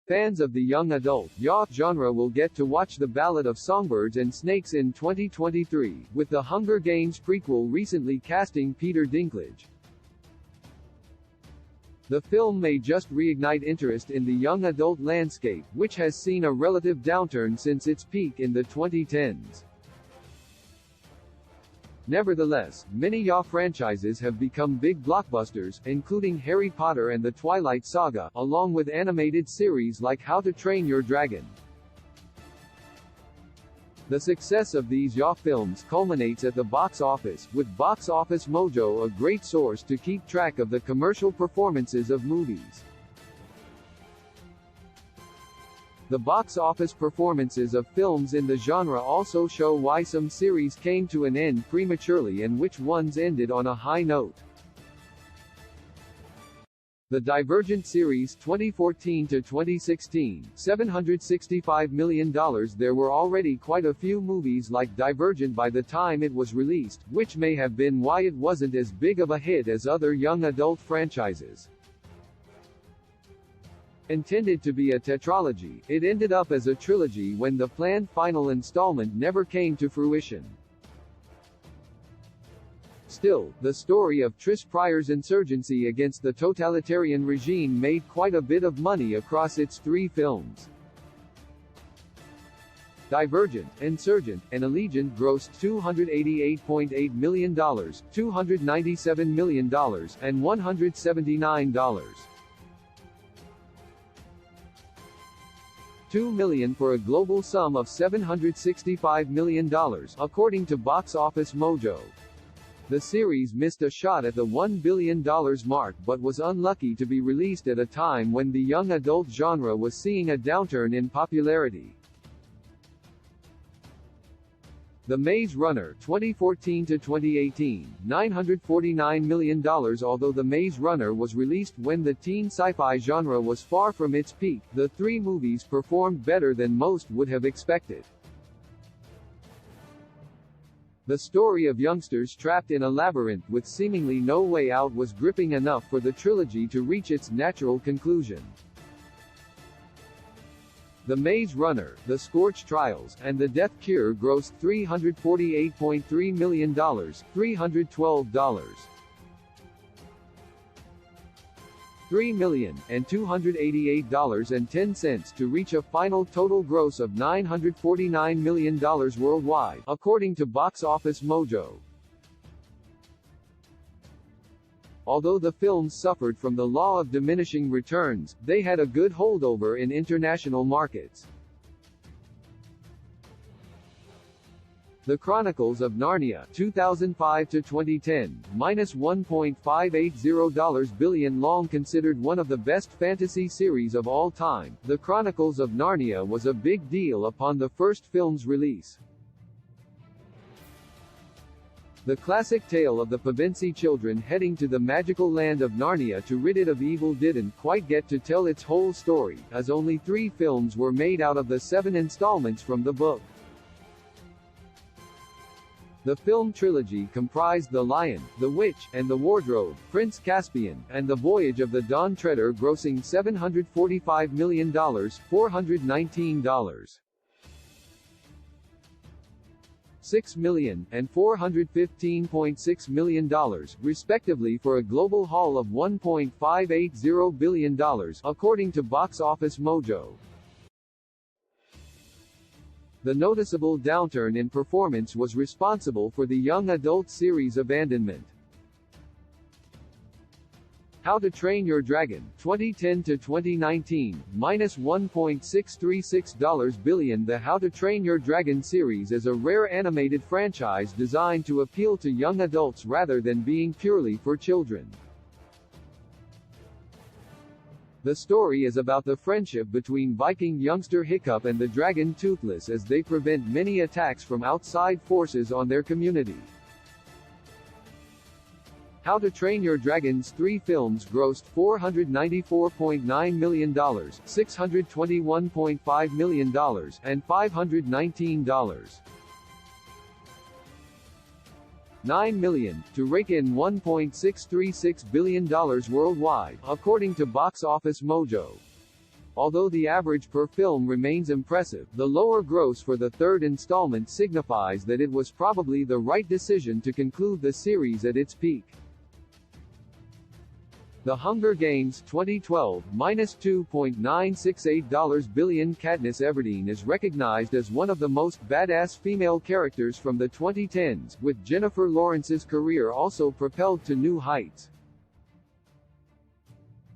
Fans of the young adult yacht genre will get to watch The Ballad of Songbirds and Snakes in 2023, with the Hunger Games prequel recently casting Peter Dinklage. The film may just reignite interest in the young adult landscape, which has seen a relative downturn since its peak in the 2010s. Nevertheless, many yacht franchises have become big blockbusters, including Harry Potter and the Twilight Saga, along with animated series like How to Train Your Dragon. The success of these yacht films culminates at the box office, with Box Office Mojo a great source to keep track of the commercial performances of movies. The box office performances of films in the genre also show why some series came to an end prematurely and which ones ended on a high note. The Divergent series 2014 to 2016, $765 million. There were already quite a few movies like Divergent by the time it was released, which may have been why it wasn't as big of a hit as other young adult franchises. Intended to be a tetralogy, it ended up as a trilogy when the planned final installment never came to fruition. Still, the story of Tris Pryor's insurgency against the totalitarian regime made quite a bit of money across its three films. Divergent, Insurgent, and Allegiant grossed $288.8 million, $297 million, and $179. $2 million for a global sum of $765 million, according to Box Office Mojo. The series missed a shot at the $1 billion mark but was unlucky to be released at a time when the young adult genre was seeing a downturn in popularity. The Maze Runner 2014 to 2018, $949 million. Although The Maze Runner was released when the teen sci-fi genre was far from its peak, the three movies performed better than most would have expected. The story of youngsters trapped in a labyrinth with seemingly no way out was gripping enough for the trilogy to reach its natural conclusion. The Maze Runner, The Scorch Trials, and The Death Cure grossed $348.3 million, $312. $3,288.10 to reach a final total gross of $949 million worldwide, according to Box Office Mojo. Although the films suffered from the law of diminishing returns, they had a good holdover in international markets. The Chronicles of Narnia 2005 to 2010, -$1.580 billion. Long considered one of the best fantasy series of all time, The Chronicles of Narnia was a big deal upon the first film's release. The classic tale of the Pevensie children heading to the magical land of Narnia to rid it of evil didn't quite get to tell its whole story, as only 3 films were made out of the 7 installments from the book. The film trilogy comprised The Lion, the Witch, and the Wardrobe, Prince Caspian, and The Voyage of the Dawn Treader, grossing $745 million, $419. $6 million, and $415.6 million, respectively, for a global haul of $1.580 billion, according to Box Office Mojo. The noticeable downturn in performance was responsible for the young adult series' abandonment. How to Train Your Dragon 2010 to 2019, -$1.636 billion. The How to Train Your Dragon series is a rare animated franchise designed to appeal to young adults rather than being purely for children. The story is about the friendship between Viking youngster Hiccup and the dragon Toothless as they prevent many attacks from outside forces on their community. How to Train Your Dragon's 3 films grossed $494.9 million, $621.5 million, and $519. $9 million, to rake in $1.636 billion worldwide, according to Box Office Mojo. Although the average per film remains impressive, the lower gross for the third installment signifies that it was probably the right decision to conclude the series at its peak. The Hunger Games 2012 $2.968 billion. Katniss Everdeen is recognized as one of the most badass female characters from the 2010s, with Jennifer Lawrence's career also propelled to new heights.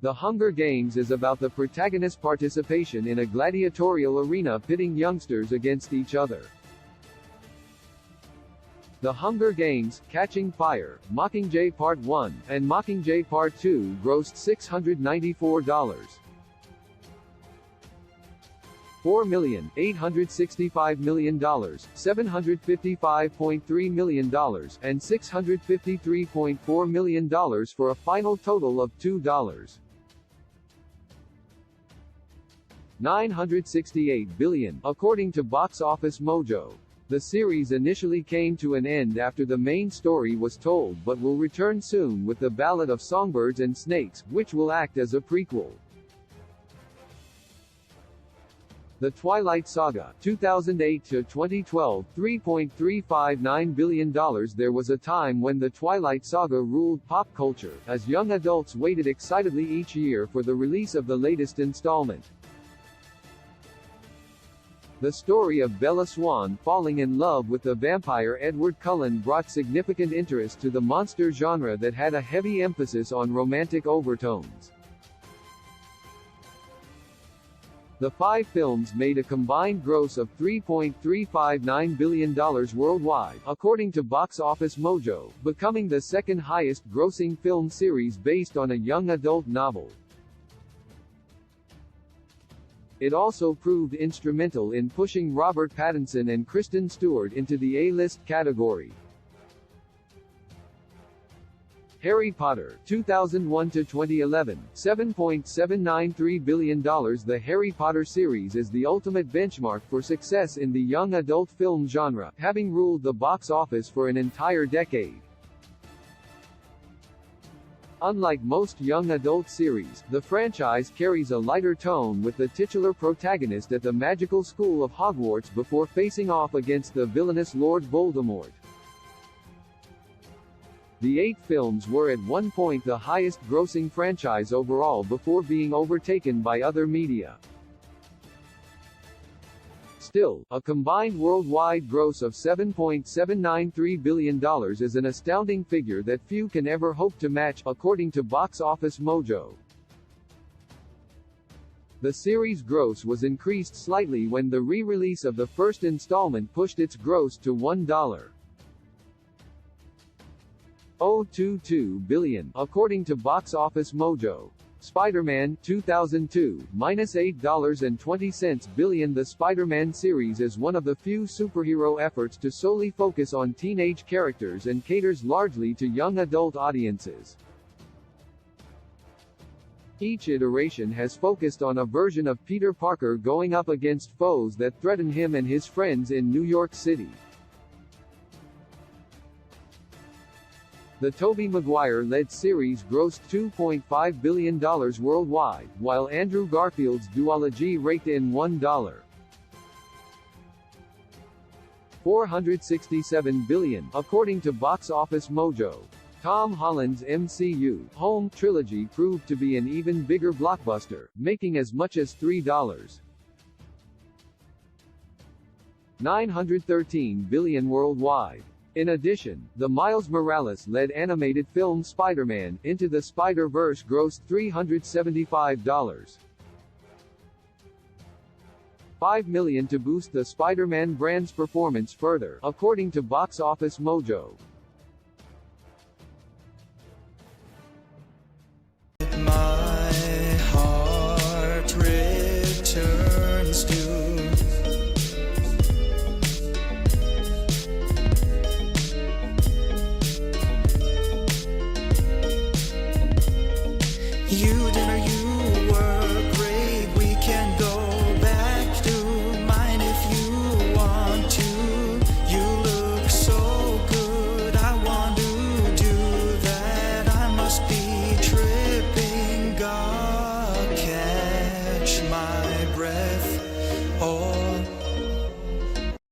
The Hunger Games is about the protagonist's participation in a gladiatorial arena pitting youngsters against each other. The Hunger Games, Catching Fire, Mockingjay Part 1, and Mockingjay Part 2 grossed $694. $4,865,000, $755.3 million, and $653.4 million for a final total of $2.968 billion, according to Box Office Mojo. The series initially came to an end after the main story was told, but will return soon with the Ballad of Songbirds and Snakes, which will act as a prequel. The Twilight Saga, 2008 to 2012, $3.359 billion. There was a time when the Twilight Saga ruled pop culture, as young adults waited excitedly each year for the release of the latest installment. The story of Bella Swan falling in love with the vampire Edward Cullen brought significant interest to the monster genre that had a heavy emphasis on romantic overtones. The 5 films made a combined gross of $3.359 billion worldwide, according to Box Office Mojo, becoming the second highest grossing film series based on a young adult novel. It also proved instrumental in pushing Robert Pattinson and Kristen Stewart into the A-list category. Harry Potter, 2001 to 2011, $7.793 billion. The Harry Potter series is the ultimate benchmark for success in the young adult film genre, having ruled the box office for an entire decade. Unlike most young adult series, the franchise carries a lighter tone with the titular protagonist at the magical school of Hogwarts before facing off against the villainous Lord Voldemort. The 8 films were at one point the highest-grossing franchise overall before being overtaken by other media. Still, a combined worldwide gross of $7.793 billion is an astounding figure that few can ever hope to match, according to Box Office Mojo. The series' gross was increased slightly when the re-release of the first installment pushed its gross to $1.022 billion, according to Box Office Mojo. Spider-Man 2002, -$8.20 billion. The Spider-Man series is one of the few superhero efforts to solely focus on teenage characters and caters largely to young adult audiences. Each iteration has focused on a version of Peter Parker going up against foes that threaten him and his friends in New York City. The Tobey Maguire-led series grossed $2.5 billion worldwide, while Andrew Garfield's duology raked in $1.467 billion, according to Box Office Mojo. Tom Holland's MCU Home trilogy proved to be an even bigger blockbuster, making as much as $3.913 billion worldwide. In addition, the Miles Morales-led animated film Spider-Man: Into the Spider-Verse grossed $375.5 million to boost the Spider-Man brand's performance further, according to Box Office Mojo. My heart returns to you, dinner, you work.